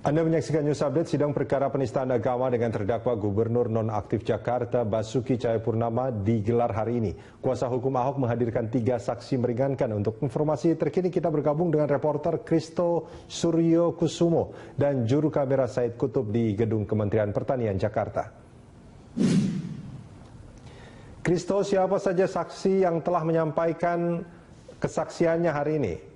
Anda menyaksikan News Update. Sidang perkara penistaan agama dengan terdakwa Gubernur Nonaktif Jakarta Basuki Cahayapurnama digelar hari ini. Kuasa hukum Ahok menghadirkan 3 saksi meringankan. Untuk informasi terkini kita bergabung dengan reporter Kristo Suryo Kusumo dan juru kamera Said Kutub di Gedung Kementerian Pertanian Jakarta. Kristo, siapa saja saksi yang telah menyampaikan kesaksiannya hari ini?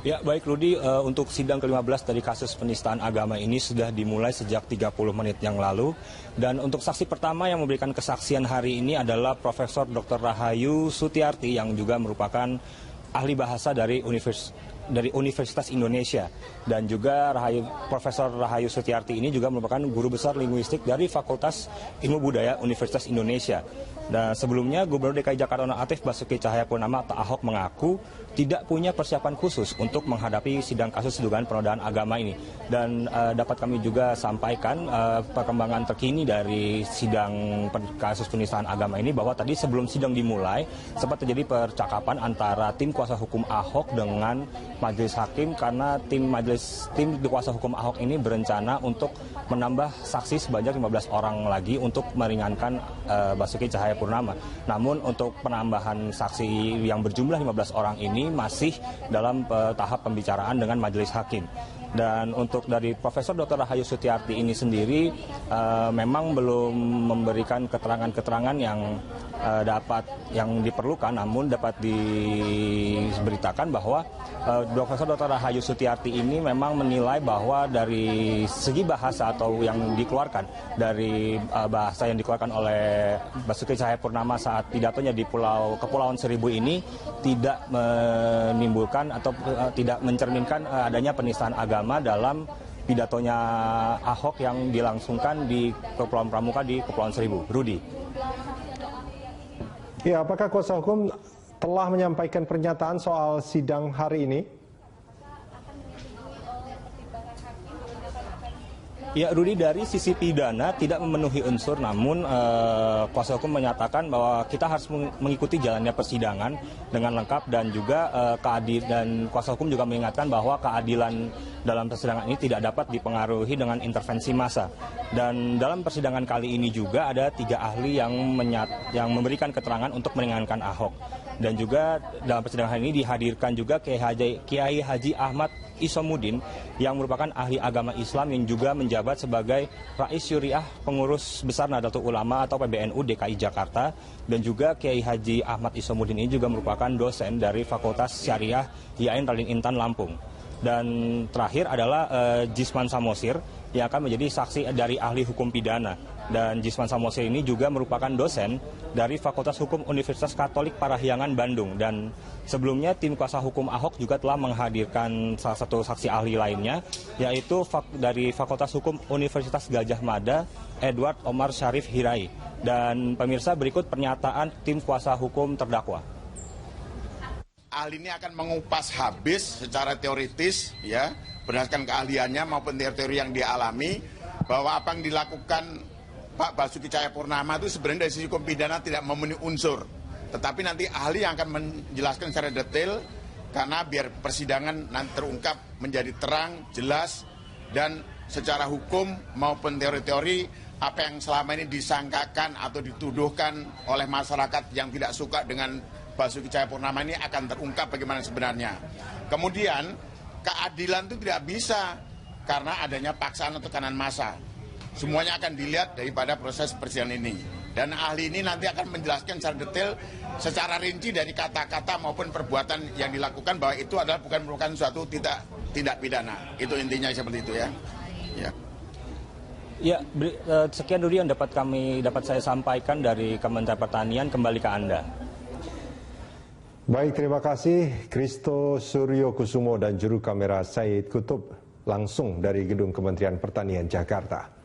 Ya, baik Rudi, untuk sidang ke-15 dari kasus penistaan agama ini sudah dimulai sejak 30 menit yang lalu. Dan untuk saksi pertama yang memberikan kesaksian hari ini adalah Profesor Dr. Rahayu Sutiarti yang juga merupakan ahli bahasa dari Universitas Indonesia. Dan juga Profesor Rahayu Sutiarti ini juga merupakan guru besar linguistik dari Fakultas Ilmu Budaya Universitas Indonesia. Dan sebelumnya Gubernur DKI Jakarta Nonaktif Basuki Cahayapurnama atau Ahok mengaku tidak punya persiapan khusus untuk menghadapi sidang kasus dugaan penodaan agama ini. Dan dapat kami juga sampaikan perkembangan terkini dari sidang kasus penistaan agama ini, bahwa tadi sebelum sidang dimulai sempat terjadi percakapan antara tim kuasa hukum Ahok dengan majelis hakim, karena tim kuasa hukum Ahok ini berencana untuk menambah saksi sebanyak 15 orang lagi untuk meringankan Basuki Cahayapurnama. Namun untuk penambahan saksi yang berjumlah 15 orang ini masih dalam tahap pembicaraan dengan majelis hakim. Dan untuk dari Profesor Dr. Rahayu Sutiarti ini sendiri memang belum memberikan keterangan-keterangan yang diperlukan, namun dapat diberitakan bahwa Profesor Dr. Rahayu Sutiarti ini memang menilai bahwa dari segi bahasa atau yang dikeluarkan dari bahasa yang dikeluarkan oleh Basuki Cahayapurnama saat pidatonya di Kepulauan Seribu ini tidak menimbulkan atau tidak mencerminkan adanya penistaan agama dalam pidatonya Ahok yang dilangsungkan di Kepulauan Pramuka di Kepulauan Seribu. Rudi. Ya, apakah kuasa hukum telah menyampaikan pernyataan soal sidang hari ini? Ya, Rudi, dari sisi pidana tidak memenuhi unsur, namun kuasa hukum menyatakan bahwa kita harus mengikuti jalannya persidangan dengan lengkap, dan juga dan kuasa hukum juga mengingatkan bahwa keadilan dalam persidangan ini tidak dapat dipengaruhi dengan intervensi massa. Dan dalam persidangan kali ini juga ada 3 ahli yang memberikan keterangan untuk meringankan Ahok. Dan juga dalam persidangan hari ini dihadirkan juga Kiai Haji Ahmad Isomuddin yang merupakan ahli agama Islam yang juga menjabat sebagai Rais Syuriah Pengurus Besar Nahdlatul Ulama atau PBNU DKI Jakarta. Dan juga Kiai Haji Ahmad Isomuddin ini juga merupakan dosen dari Fakultas Syariah IAIN Raden Intan Lampung. Dan terakhir adalah Jisman Samosir yang akan menjadi saksi dari ahli hukum pidana. Dan Jisman Samosir ini juga merupakan dosen dari Fakultas Hukum Universitas Katolik Parahyangan Bandung. Dan sebelumnya tim kuasa hukum Ahok juga telah menghadirkan salah satu saksi ahli lainnya, yaitu dari Fakultas Hukum Universitas Gadjah Mada, Edward Omar Syarif Hirai. Dan pemirsa, berikut pernyataan tim kuasa hukum terdakwa. Ahli ini akan mengupas habis secara teoritis, ya, berdasarkan keahliannya maupun teori yang dialami, bahwa apa yang dilakukan Pak Basuki Cahayapurnama itu sebenarnya dari sisi hukum pidana tidak memenuhi unsur. Tetapi nanti ahli yang akan menjelaskan secara detail, karena biar persidangan nanti terungkap menjadi terang, jelas, dan secara hukum maupun teori-teori apa yang selama ini disangkakan atau dituduhkan oleh masyarakat yang tidak suka dengan Basuki Cahayapurnama ini akan terungkap bagaimana sebenarnya. Kemudian keadilan itu tidak bisa karena adanya paksaan atau tekanan massa. Semuanya akan dilihat daripada proses persidangan ini. Dan ahli ini nanti akan menjelaskan secara detail, secara rinci dari kata-kata maupun perbuatan yang dilakukan, bahwa itu adalah bukan merupakan suatu tindak pidana. Itu intinya seperti itu, ya. Ya, sekian dulu yang dapat saya sampaikan dari Kementerian Pertanian. Kembali ke Anda. Baik, terima kasih Kristo Suryo Kusumo dan juru kamera Said Kutub langsung dari Gedung Kementerian Pertanian Jakarta.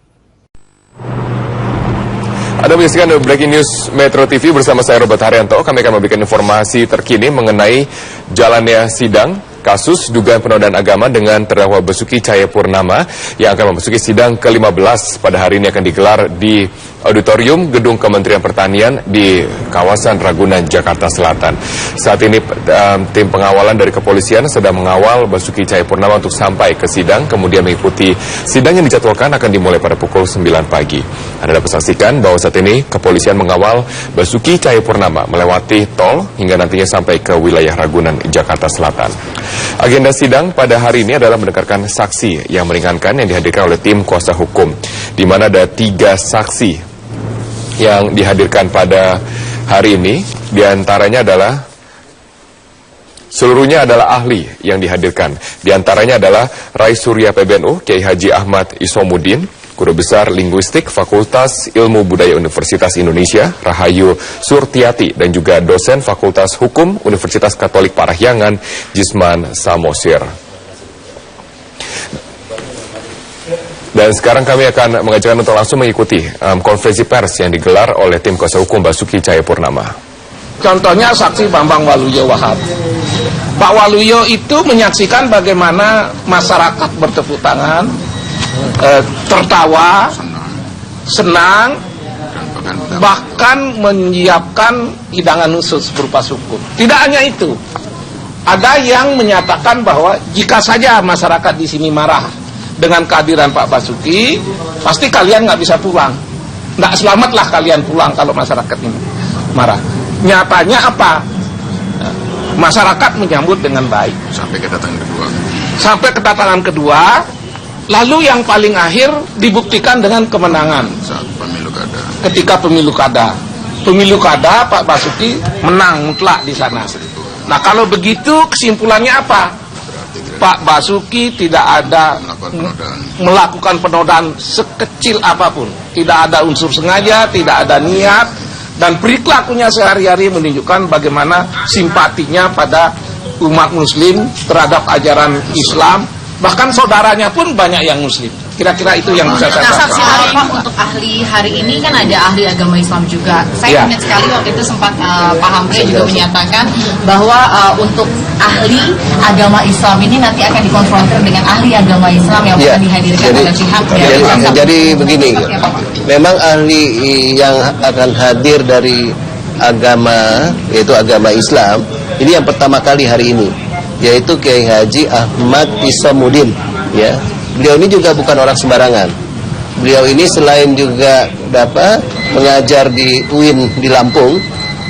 Anda menyaksikan Breaking News Metro TV bersama saya Robert Haryanto. Kami akan memberikan informasi terkini mengenai jalannya sidang kasus dugaan penodaan agama dengan terdakwa Basuki Cahayapurnama yang akan memasuki sidang ke-15 pada hari ini akan digelar di Auditorium Gedung Kementerian Pertanian di kawasan Ragunan, Jakarta Selatan. Saat ini tim pengawalan dari kepolisian sedang mengawal Basuki Cahayapurnama untuk sampai ke sidang, kemudian mengikuti sidang yang dijadwalkan akan dimulai pada pukul 9 pagi. Anda dapat saksikan bahwa saat ini kepolisian mengawal Basuki Cahayapurnama melewati tol hingga nantinya sampai ke wilayah Ragunan, Jakarta Selatan. Agenda sidang pada hari ini adalah mendengarkan saksi yang meringankan yang dihadirkan oleh tim kuasa hukum, di mana ada 3 saksi yang dihadirkan pada hari ini. Di antaranya adalah seluruhnya adalah ahli yang dihadirkan. Di antaranya adalah Rais Surya PBNU, Kiai Haji Ahmad Isomuddin, Guru Besar Linguistik Fakultas Ilmu Budaya Universitas Indonesia, Rahayu Surtiati, dan juga dosen Fakultas Hukum Universitas Katolik Parahyangan, Jisman Samosir. Dan sekarang kami akan mengajakkan untuk langsung mengikuti konferensi pers yang digelar oleh tim kuasa hukum Basuki Cahayapurnama. Contohnya saksi Bambang Waluyo Wahab. Pak Waluyo itu menyaksikan bagaimana masyarakat bertepuk tangan, tertawa, senang, bahkan menyiapkan hidangan khusus berupa suku. Tidak hanya itu, ada yang menyatakan bahwa jika saja masyarakat di sini marah dengan kehadiran Pak Basuki, pasti kalian nggak bisa pulang. Nggak selamatlah kalian pulang kalau masyarakat ini marah. Nyatanya apa? Masyarakat menyambut dengan baik. Sampai kedatangan kedua. Sampai kedatangan kedua, lalu yang paling akhir dibuktikan dengan kemenangan. Saat pemilu kada. Ketika pemilu kada. Pemilu kada, Pak Basuki menang mutlak di sana. Nah kalau begitu kesimpulannya apa? Pak Basuki tidak ada melakukan penodaan sekecil apapun. Tidak ada unsur sengaja, tidak ada niat, dan perilakunya sehari-hari menunjukkan bagaimana simpatinya pada umat muslim terhadap ajaran Islam. Bahkan saudaranya pun banyak yang muslim. Kira-kira itu yang bisa saya saksi hari Pak, untuk ahli hari ini kan ada ahli agama Islam juga. Saya ingat sekali waktu itu sempat Pak Hamre juga menyatakan bahwa untuk ahli agama Islam ini nanti akan dikonfrontir dengan ahli agama Islam yang akan dihadirkan oleh pihak. Jadi begini, memang ahli yang akan hadir dari agama, yaitu agama Islam, ini yang pertama kali hari ini, yaitu Kiai Haji Ahmad Isomuddin, ya. Beliau ini juga bukan orang sembarangan. Beliau ini selain juga dapat mengajar di UIN di Lampung,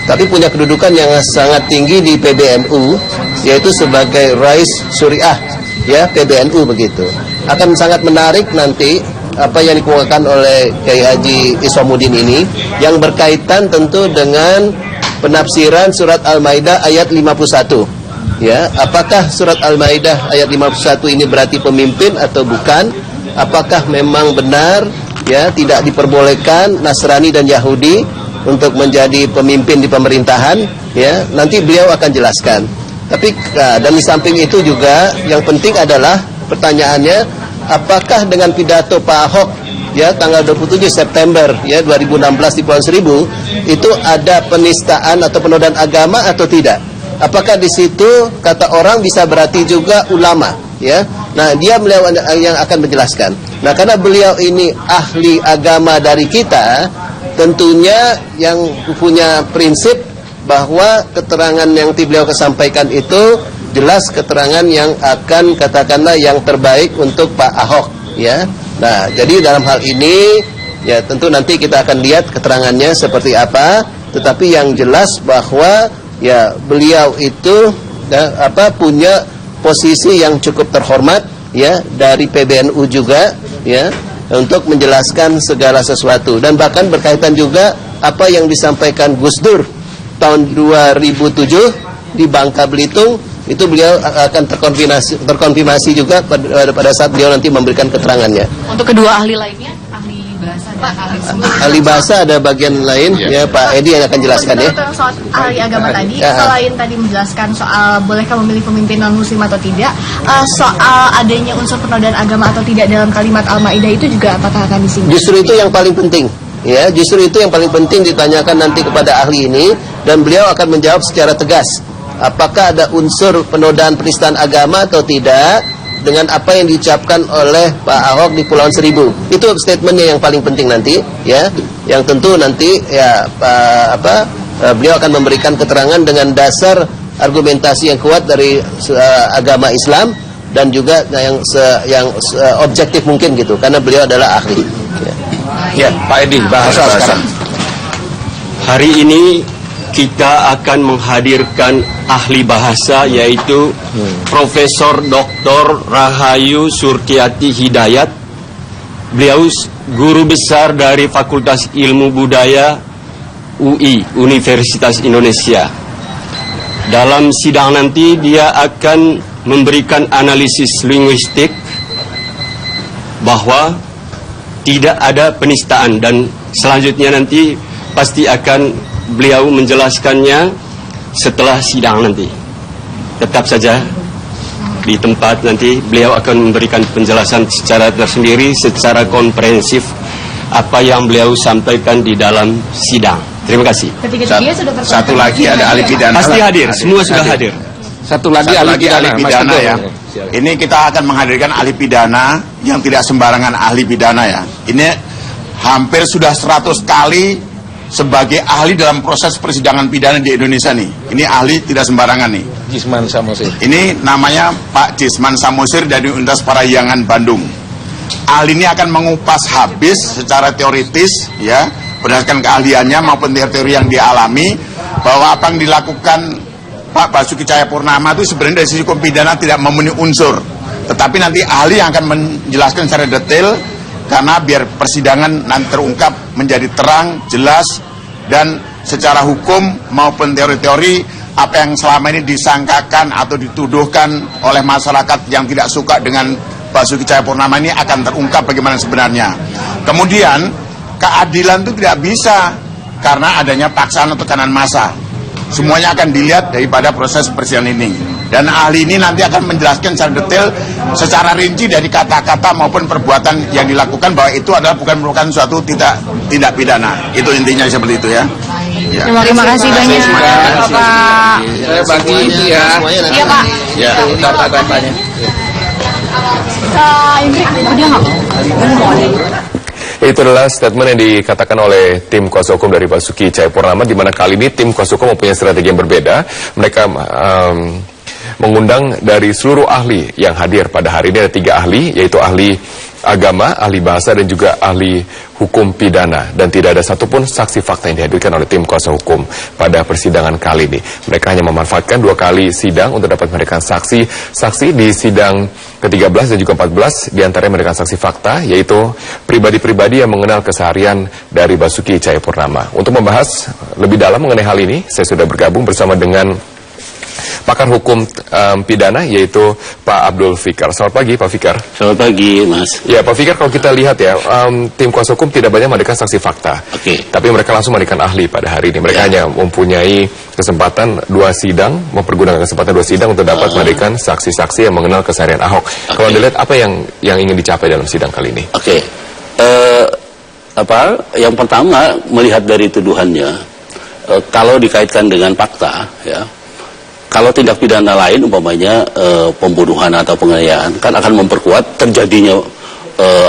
tapi punya kedudukan yang sangat tinggi di PBNU, yaitu sebagai Rais Syuriah, ya, PBNU begitu. Akan sangat menarik nanti apa yang dikemukakan oleh Kiai Haji Isomuddin ini, yang berkaitan tentu dengan penafsiran surat Al-Maidah ayat 51. Ya, apakah surat Al-Maidah ayat 51 ini berarti pemimpin atau bukan? Apakah memang benar ya tidak diperbolehkan Nasrani dan Yahudi untuk menjadi pemimpin di pemerintahan? Ya, nanti beliau akan jelaskan. Tapi dan di samping itu juga yang penting adalah pertanyaannya, apakah dengan pidato Pak Ahok ya tanggal 27 September ya 2016 di Pulau Seribu itu ada penistaan atau penodaan agama atau tidak? Apakah di situ kata orang bisa berarti juga ulama, ya? Nah, beliau yang akan menjelaskan. Nah, karena beliau ini ahli agama dari kita, tentunya yang punya prinsip bahwa keterangan yang beliau sampaikan itu jelas keterangan yang akan katakanlah yang terbaik untuk Pak Ahok, ya. Nah, jadi dalam hal ini ya tentu nanti kita akan lihat keterangannya seperti apa, tetapi yang jelas bahwa ya beliau itu punya posisi yang cukup terhormat ya dari PBNU juga ya untuk menjelaskan segala sesuatu, dan bahkan berkaitan juga apa yang disampaikan Gus Dur tahun 2007 di Bangka Belitung, itu beliau akan terkonfirmasi juga pada saat beliau nanti memberikan keterangannya. Untuk kedua ahli lainnya, ahli bahasa ada bagian lain ya Pak Edi yang akan jelaskan ya. Soal ahli agama tadi, selain tadi menjelaskan soal bolehkah memilih pemimpin non muslim atau tidak, soal adanya unsur penodaan agama atau tidak dalam kalimat Al-Maidah itu juga apakah akan disinggung? Justru itu yang paling penting. Ya, justru itu yang paling penting ditanyakan nanti kepada ahli ini, dan beliau akan menjawab secara tegas. apakah ada unsur penodaan penistaan agama atau tidak dengan apa yang diucapkan oleh Pak Ahok di Pulauan Seribu. Itu statementnya yang paling penting nanti, ya. Yang tentu nanti ya beliau akan memberikan keterangan dengan dasar argumentasi yang kuat dari agama Islam dan juga yang objektif mungkin gitu, karena beliau adalah ahli. Ya, Pak Edi, bahasa sekarang. Hari ini kita akan menghadirkan ahli bahasa, yaitu Profesor Dr. Rahayu Surtiati Hidayat. Beliau guru besar dari Fakultas Ilmu Budaya UI, Universitas Indonesia. Dalam sidang nanti dia akan memberikan analisis linguistik bahwa tidak ada penistaan, dan selanjutnya nanti pasti akan beliau menjelaskannya setelah sidang nanti. Tetap saja di tempat, nanti beliau akan memberikan penjelasan secara tersendiri, secara komprehensif apa yang beliau sampaikan di dalam sidang. Terima kasih. Satu lagi ada ahli pidana. Pasti hadir, semua sudah hadir. Satu lagi ahli pidana ya. Ini kita akan menghadirkan ahli pidana yang tidak sembarangan ahli pidana ya. Ini hampir sudah 100 kali sebagai ahli dalam proses persidangan pidana di Indonesia nih. Ini ahli tidak sembarangan nih. Jisman Samosir. Ini namanya Pak Jisman Samosir dari Universitas Parahyangan Bandung. Ahli ini akan mengupas habis secara teoritis ya, berdasarkan keahliannya maupun teori yang dialami, bahwa apa yang dilakukan Pak Basuki Cahayapurnama itu sebenarnya dari sisi hukum pidana tidak memenuhi unsur. Tetapi nanti ahli yang akan menjelaskan secara detail, karena biar persidangan nanti terungkap menjadi terang, jelas, dan secara hukum maupun teori-teori apa yang selama ini disangkakan atau dituduhkan oleh masyarakat yang tidak suka dengan Basuki Cahayapurnama ini akan terungkap bagaimana sebenarnya. Kemudian keadilan itu tidak bisa karena adanya paksaan atau tekanan massa. Semuanya akan dilihat daripada proses persidangan ini. Dan ahli ini nanti akan menjelaskan secara detail, secara rinci dari kata-kata maupun perbuatan yang dilakukan, bahwa itu adalah bukan merupakan suatu tidak pidana. Itu intinya seperti itu ya. Ya. Terima kasih banyak Bapak. Saya bagi ini ya. Iya Pak. Ya, data-datanya. Itu adalah statement yang dikatakan oleh tim kuasa hukum dari Basuki Cahayapurnama, di mana kali ini tim kuasa hukum mempunyai strategi yang berbeda. Mereka mengundang dari seluruh ahli yang hadir pada hari ini. Ada 3 ahli, yaitu ahli agama, ahli bahasa, dan juga ahli hukum pidana. Dan tidak ada satupun saksi fakta yang dihadirkan oleh tim kuasa hukum pada persidangan kali ini. Mereka hanya memanfaatkan 2 kali sidang untuk dapat memberikan saksi di sidang ke-13 dan juga 14, diantaranya memberikan saksi fakta, yaitu pribadi-pribadi yang mengenal keseharian dari Basuki Cahayapurnama. Untuk membahas lebih dalam mengenai hal ini, saya sudah bergabung bersama dengan pakar hukum pidana, yaitu Pak Abdul Fikar. Selamat pagi Pak Fikar. Selamat pagi Mas. Ya Pak Fikar, kalau kita lihat ya, tim kuasa hukum tidak banyak memberikan saksi fakta. Tapi mereka langsung memberikan ahli pada hari ini. Mereka hanya mempunyai kesempatan 2 sidang, mempergunakan kesempatan 2 sidang untuk dapat memberikan saksi-saksi yang mengenal keseharian Ahok. Kalau dilihat apa yang ingin dicapai dalam sidang kali ini? Yang pertama, melihat dari tuduhannya, kalau dikaitkan dengan fakta ya, kalau tindak pidana lain umpamanya pembunuhan atau penganiayaan, kan akan memperkuat terjadinya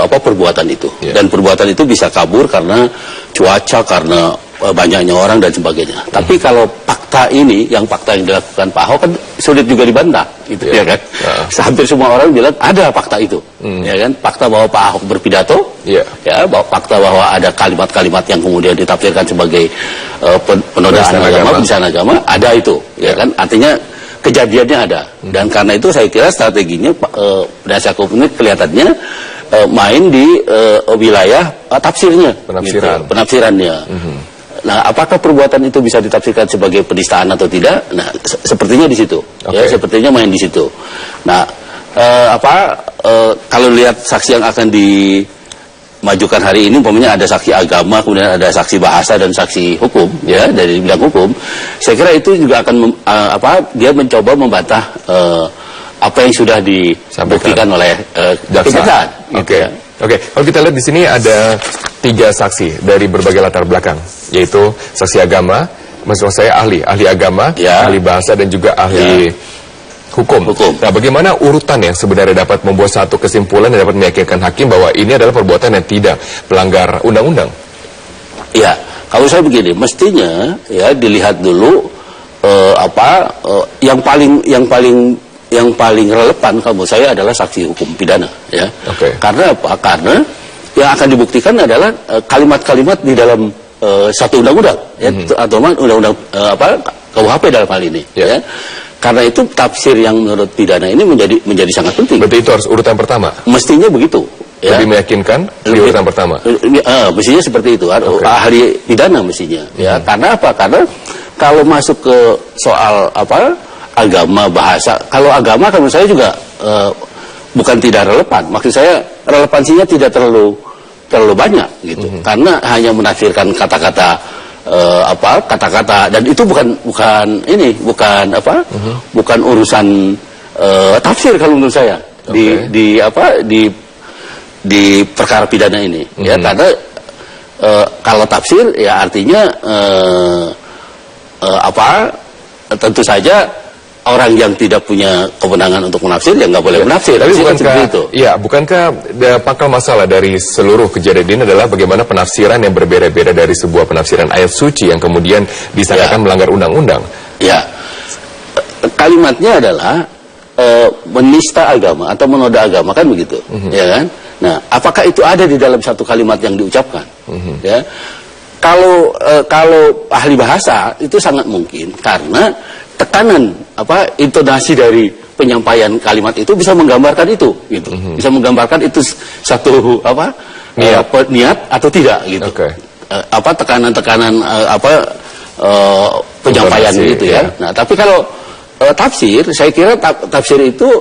perbuatan itu. Dan perbuatan itu bisa kabur karena cuaca, karena banyaknya orang dan sebagainya. Tapi kalau fakta ini, yang fakta yang dilakukan Pak Ahok kan sulit juga dibantah, gitu ya kan? Hampir semua orang bilang ada fakta itu, ya kan? Fakta bahwa Pak Ahok berpidato, ya, fakta bahwa ada kalimat-kalimat yang kemudian ditafsirkan sebagai penodaan agama, penistaan agama, ada itu, ya kan? Artinya kejadiannya ada. Dan karena itu saya kira strateginya penasihat hukum ini kelihatannya main di wilayah tafsirnya, penafsirannya. Nah, apakah perbuatan itu bisa ditafsirkan sebagai penistaan atau tidak? Nah, sepertinya di situ. Ya, sepertinya main di situ. Nah, kalau lihat saksi yang akan dimajukan hari ini, umpamanya ada saksi agama, kemudian ada saksi bahasa dan saksi hukum, ya, dari bidang hukum. Saya kira itu juga akan dia mencoba membantah apa yang sudah dibuktikan oleh kejaksaan. Oke, kalau kita lihat di sini ada 3 saksi dari berbagai latar belakang, yaitu saksi agama, maksud saya ahli agama, ahli bahasa dan juga ahli hukum. Nah, bagaimana urutan yang sebenarnya dapat membuat satu kesimpulan yang dapat meyakinkan hakim bahwa ini adalah perbuatan yang tidak melanggar undang-undang? Ya, kalau saya begini, mestinya ya dilihat dulu yang paling relevan kalau saya adalah saksi hukum pidana, ya. Karena apa? Karena yang akan dibuktikan adalah kalimat-kalimat di dalam satu undang-undang, ya, atau undang-undang KUHP dalam hal ini, ya. Karena itu tafsir yang menurut pidana ini menjadi sangat penting. Berarti itu harus urutan pertama? Mestinya begitu. Ya. Lebih meyakinkan di urutan pertama? Mestinya seperti itu. Ahli pidana mestinya. Ya. Karena apa? Karena kalau masuk ke soal agama, bahasa. Kalau agama kan menurut saya juga bukan tidak relevan. Maksud saya relevansinya tidak terlalu banyak gitu. Karena hanya menafsirkan kata-kata dan itu bukan urusan tafsir kalau menurut saya di perkara pidana ini, ya. Karena kalau tafsir ya artinya tentu saja orang yang tidak punya kewenangan untuk menafsir ya nggak boleh menafsir. Tapi bukankah pangkal masalah dari seluruh kejadian ini adalah bagaimana penafsiran yang berbeda-beda dari sebuah penafsiran ayat suci yang kemudian disangkakan melanggar undang-undang? Ya, kalimatnya adalah menista agama atau menoda agama, kan begitu, ya kan? Nah, apakah itu ada di dalam satu kalimat yang diucapkan? Ya, kalau ahli bahasa itu sangat mungkin karena tekanan intonasi dari penyampaian kalimat itu bisa menggambarkan itu, gitu. Bisa menggambarkan itu satu niat atau tidak, gitu. Tekanan-tekanan penyampaian gitu, ya. Nah, tapi kalau tafsir, saya kira tafsir itu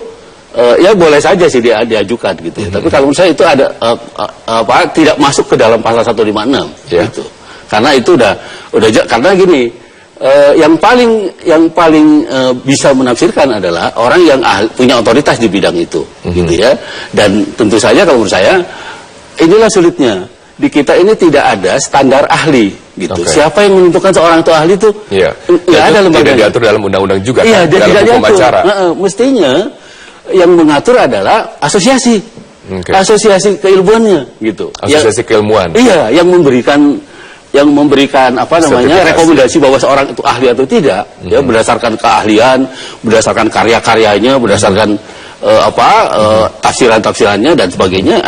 ya boleh saja sih diajukan, gitu. Tapi kalau menurut saya itu ada tidak masuk ke dalam pasal 156, gitu. Karena itu udah karena gini. Yang paling bisa menafsirkan adalah orang yang punya otoritas di bidang itu, gitu ya. Dan tentu saja kalau menurut saya inilah sulitnya di kita ini tidak ada standar ahli, gitu. Siapa yang menentukan seorang itu ahli itu? Nggak ada lembaga. Tidak diatur dalam undang-undang juga, kan? Dalam hukum acara. Mestinya yang mengatur adalah asosiasi, asosiasi keilmuannya, gitu. Asosiasi keilmuan. Iya, yang memberikan rekomendasi bahwa seorang itu ahli atau tidak, ya, berdasarkan keahlian, berdasarkan karya-karyanya, berdasarkan tafsiran-tafsirannya dan sebagainya.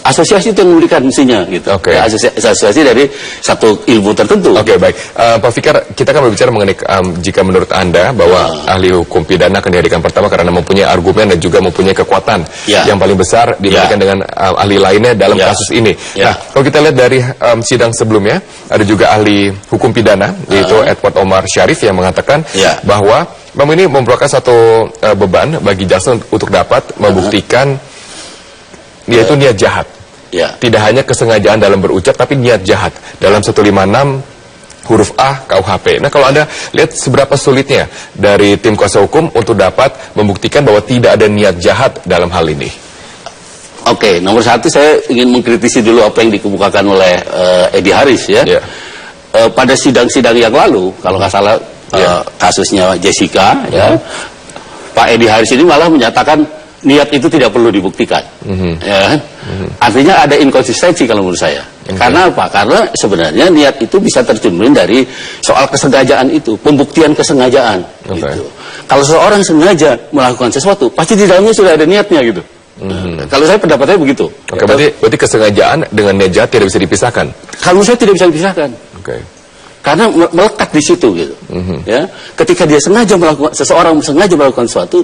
Asosiasi itu yang memberikan mestinya, gitu. Ya, asosiasi dari satu ilmu tertentu. Baik. Pak Fikar, kita akan berbicara mengenai jika menurut Anda bahwa ahli hukum pidana akan dihadirkan pertama karena mempunyai argumen dan juga mempunyai kekuatan yang paling besar dibandingkan dengan ahli lainnya dalam kasus ini. Nah, kalau kita lihat dari sidang sebelumnya, ada juga ahli hukum pidana, yaitu Edward Omar Syarif yang mengatakan bahwa memang ini merupakan satu beban bagi jaksa untuk dapat membuktikan yaitu niat jahat. Tidak hanya kesengajaan dalam berucap, tapi niat jahat dalam 156 huruf A KUHP. Nah, kalau Anda lihat seberapa sulitnya dari tim kuasa hukum untuk dapat membuktikan bahwa tidak ada niat jahat dalam hal ini. Nomor satu saya ingin mengkritisi dulu apa yang dikemukakan oleh Edi Haris, ya. Pada sidang-sidang yang lalu, kalau nggak salah kasusnya Jessica, ya, Pak Edi Haris ini malah menyatakan niat itu tidak perlu dibuktikan, ya. Artinya ada inkonsistensi kalau menurut saya. Karena apa? Karena sebenarnya niat itu bisa tercermin dari soal kesengajaan itu, pembuktian kesengajaan. Gitu. Kalau seseorang sengaja melakukan sesuatu, pasti di dalamnya sudah ada niatnya, gitu. Kalau saya pendapat saya begitu. Berarti kesengajaan dengan niat jahat tidak bisa dipisahkan. Kalau saya tidak bisa dipisahkan. Karena melekat di situ, gitu. Ya, ketika dia seseorang sengaja melakukan sesuatu,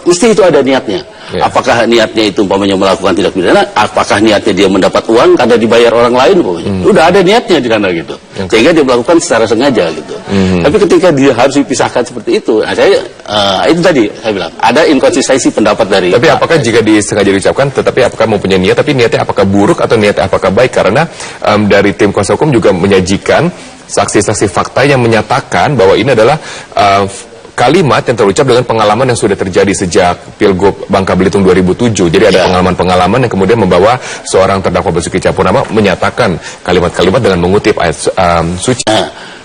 mesti itu ada niatnya. Apakah niatnya itu umpamanya melakukan tindak pidana, apakah niatnya dia mendapat uang karena dibayar orang lain, umpamanya. Udah ada niatnya di sana, gitu. Sehingga dia melakukan secara sengaja, gitu. Tapi ketika dia harus dipisahkan seperti itu, itu tadi saya bilang ada inkonsistensi pendapat dari. Tapi apakah jika disengaja diucapkan, tetapi apakah mempunyai niat, tapi niatnya apakah buruk atau niatnya apakah baik? Karena dari tim kuasa hukum juga menyajikan saksi-saksi fakta yang menyatakan bahwa ini adalah kalimat yang terucap dengan pengalaman yang sudah terjadi sejak Pilgub Bangka Belitung 2007. Jadi ada pengalaman-pengalaman yang kemudian membawa seorang terdakwa Basuki Cahayapurnama menyatakan kalimat-kalimat dengan mengutip ayat suci.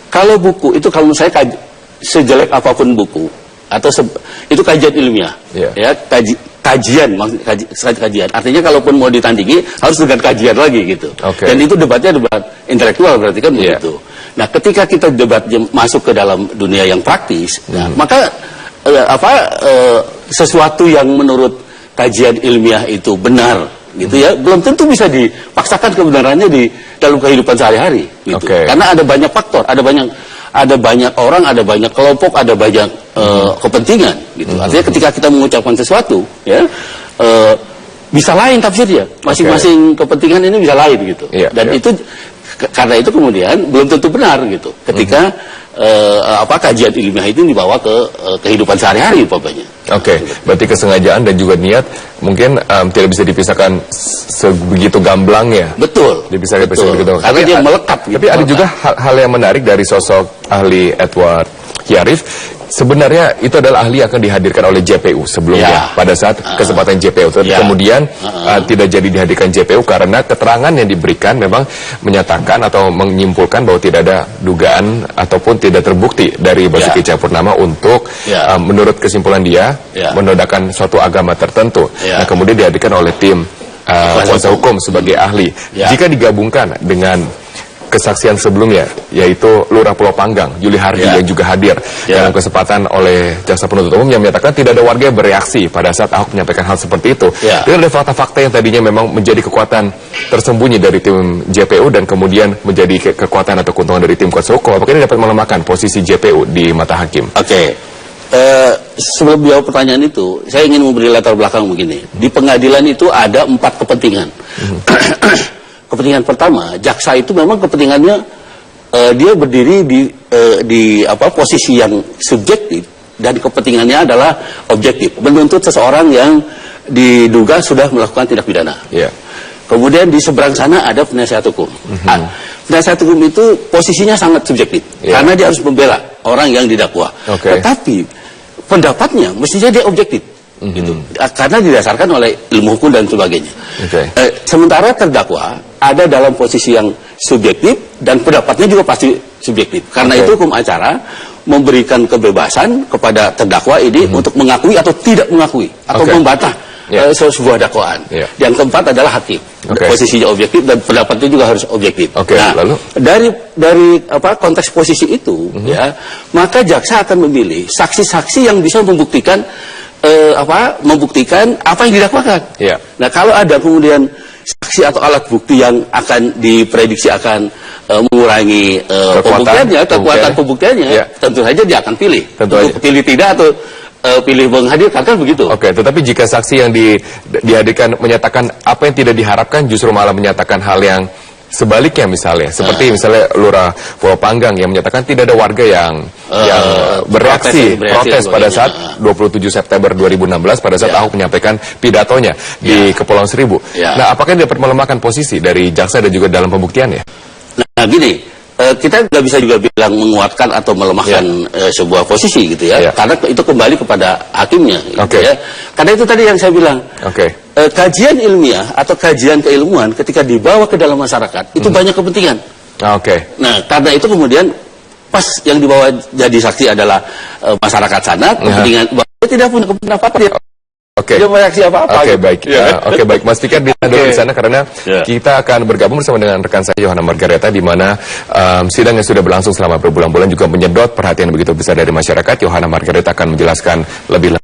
Kalau buku itu, kalau menurut saya sejelek apapun buku atau itu kajian ilmiah, ya kajian artinya kalaupun mau ditandingi harus dengan kajian lagi gitu. Dan itu debatnya debat intelektual berarti kan begitu. Nah, ketika kita debatnya masuk ke dalam dunia yang praktis, maka sesuatu yang menurut kajian ilmiah itu benar gitu ya, belum tentu bisa dipaksakan kebenarannya di dalam kehidupan sehari-hari gitu. Karena ada banyak faktor, ada banyak orang, ada banyak kelompok, ada banyak kepentingan gitu. Artinya ketika kita mengucapkan sesuatu ya, bisa lain tafsirnya, masing-masing kepentingan ini bisa lain gitu. Dan itu karena itu kemudian belum tentu benar gitu ketika kajian ilmiah itu dibawa ke kehidupan sehari-hari umpamanya. Berarti kesengajaan dan juga niat mungkin tidak bisa dipisahkan sebegitu gamblangnya. Betul. Dipisahkan begitu. Karena dia melekat. Tapi ada juga hal yang menarik dari sosok ahli Edward Hyarif. Sebenarnya itu adalah ahli yang akan dihadirkan oleh JPU sebelumnya pada saat kesempatan JPU. Kemudian tidak jadi dihadirkan JPU karena keterangan yang diberikan memang menyatakan atau menyimpulkan bahwa tidak ada dugaan ataupun tidak terbukti dari Basuki Cahayapurnama untuk menurut kesimpulan dia menodaikan suatu agama tertentu. Nah, kemudian dihadirkan oleh tim kuasa hukum sebagai ahli. Jika digabungkan dengan kesaksian sebelumnya, yaitu Lurah Pulau Panggang, Yuli Hardi yang juga hadir dalam kesempatan oleh jaksa penuntut umum yang menyatakan tidak ada warga yang bereaksi pada saat Ahok menyampaikan hal seperti itu. Itu ada fakta-fakta yang tadinya memang menjadi kekuatan tersembunyi dari tim JPU dan kemudian menjadi kekuatan atau keuntungan dari tim kuasa hukum. Apakah ini dapat melemahkan posisi JPU di mata hakim? Sebelum jawab pertanyaan itu, saya ingin memberi latar belakang begini. Di pengadilan itu ada 4 kepentingan. Kepentingan pertama, jaksa itu memang kepentingannya dia berdiri di posisi yang subjektif dan kepentingannya adalah objektif, menuntut seseorang yang diduga sudah melakukan tindak pidana. Kemudian di seberang sana ada penasihat hukum. Penasihat hukum itu posisinya sangat subjektif karena dia harus membela orang yang didakwa. Tetapi pendapatnya mestinya dia objektif. Gitu. Karena didasarkan oleh ilmu hukum dan sebagainya. Sementara terdakwa ada dalam posisi yang subjektif dan pendapatnya juga pasti subjektif. Karena itu hukum acara memberikan kebebasan kepada terdakwa ini untuk mengakui atau tidak mengakui atau membantah sebuah dakwaan. Yang keempat adalah hakim. Posisinya objektif dan pendapatnya juga harus objektif. Nah, lalu dari konteks posisi itu maka jaksa akan memilih saksi-saksi yang bisa membuktikan apa yang didakwakan. Nah, kalau ada kemudian saksi atau alat bukti yang akan diprediksi akan mengurangi kekuatan pembuktiannya, tentu saja dia akan pilih. Pilih tidak atau pilih menghadirkan, kan begitu. Tetapi jika saksi yang dihadirkan menyatakan apa yang tidak diharapkan, justru malah menyatakan hal yang sebaliknya misalnya, seperti misalnya Lurah Pulau Panggang yang menyatakan tidak ada warga yang bereaksi, protes pada saat 27 September 2016 pada saat Ahok menyampaikan pidatonya di Kepulauan Seribu. Nah, apakah ini dapat melemahkan posisi dari jaksa dan juga dalam pembuktiannya? Nah, gini, kita nggak bisa juga bilang menguatkan atau melemahkan sebuah posisi gitu ya, karena itu kembali kepada hakimnya gitu ya. Karena itu tadi yang saya bilang, kajian ilmiah atau kajian keilmuan ketika dibawa ke dalam masyarakat itu banyak kepentingan. Nah, karena itu kemudian pas yang dibawa jadi saksi adalah masyarakat sana, kepentingan dia tidak punya kepentingan apa dia. Dia mereaksi apa-apa. Baik. Baik. Mas Fikar dulu di sana karena kita akan bergabung bersama dengan rekan saya Yohana Margareta di mana sidang yang sudah berlangsung selama berbulan-bulan juga menyedot perhatian begitu besar dari masyarakat. Yohana Margareta akan menjelaskan lebih lanjut.